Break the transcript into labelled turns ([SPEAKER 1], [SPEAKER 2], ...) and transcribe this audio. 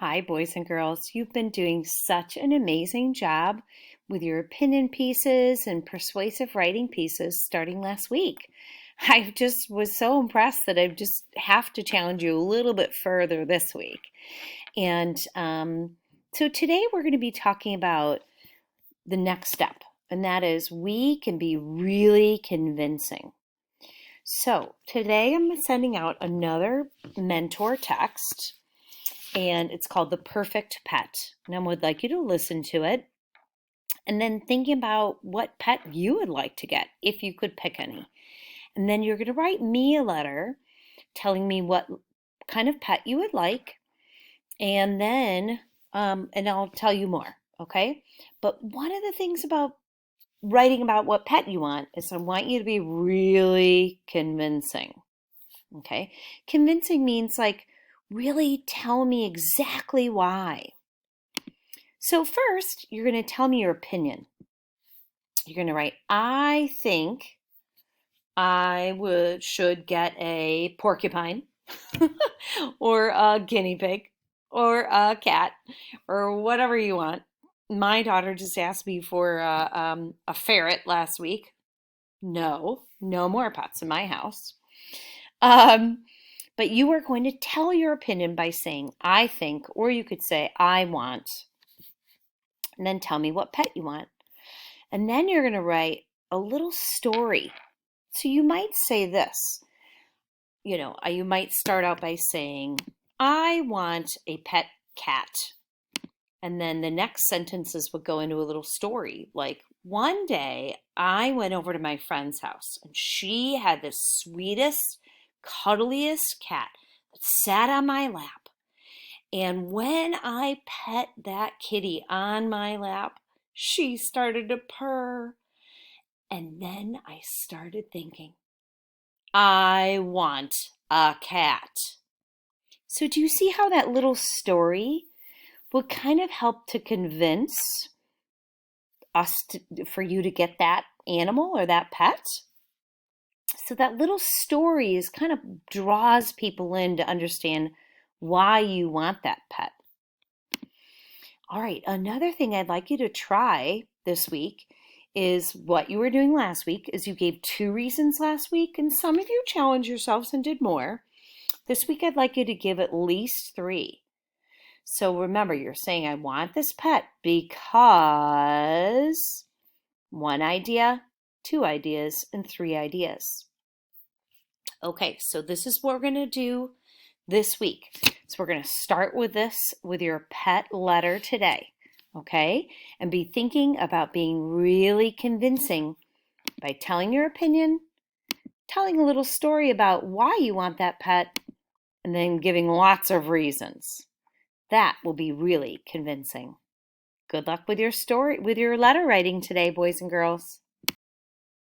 [SPEAKER 1] Hi, boys and girls. You've been doing such an amazing job with your opinion pieces and persuasive writing pieces starting last week. I just was so impressed that I just have to challenge you a little bit further this week. And so today we're going to be talking about the next step, and that is we can be really convincing. So today I'm sending out another mentor text, and it's called The Perfect Pet. And I would like you to listen to it and then think about what pet you would like to get if you could pick any. And then you're going to write me a letter telling me what kind of pet you would like, and then and I'll tell you more, okay? But one of the things about writing about what pet you want is I want you to be really convincing. Okay? Convincing means like really tell me exactly why. So first, you're going to tell me your opinion. You're going to write, I think should get a porcupine or a guinea pig or a cat or whatever you want. My daughter just asked me for a ferret last week. No more pets in my house. But you are going to tell your opinion by saying, I think, or you could say, I want, and then tell me what pet you want. And then you're going to write a little story. So you might say this, you might start out by saying, I want a pet cat. And then the next sentences would go into a little story. Like, one day I went over to my friend's house and she had the sweetest, cuddliest cat that sat on my lap. And when I pet that kitty on my lap, she started to purr. And then I started thinking, I want a cat. So do you see how that little story would kind of help to convince for you to get that animal or that pet? So that little story is kind of draws people in to understand why you want that pet. All right, another thing I'd like you to try this week is what you were doing last week is you gave 2 reasons last week, and some of you challenged yourselves and did more. This week I'd like you to give at least 3. So remember, you're saying, I want this pet because 1 idea, 2 ideas, and 3 ideas. Okay, so this is what we're going to do this week. So we're going to start with this with your pet letter today, okay? And be thinking about being really convincing by telling your opinion, telling a little story about why you want that pet, and then giving lots of reasons. That will be really convincing. Good luck with your letter writing today, boys and girls.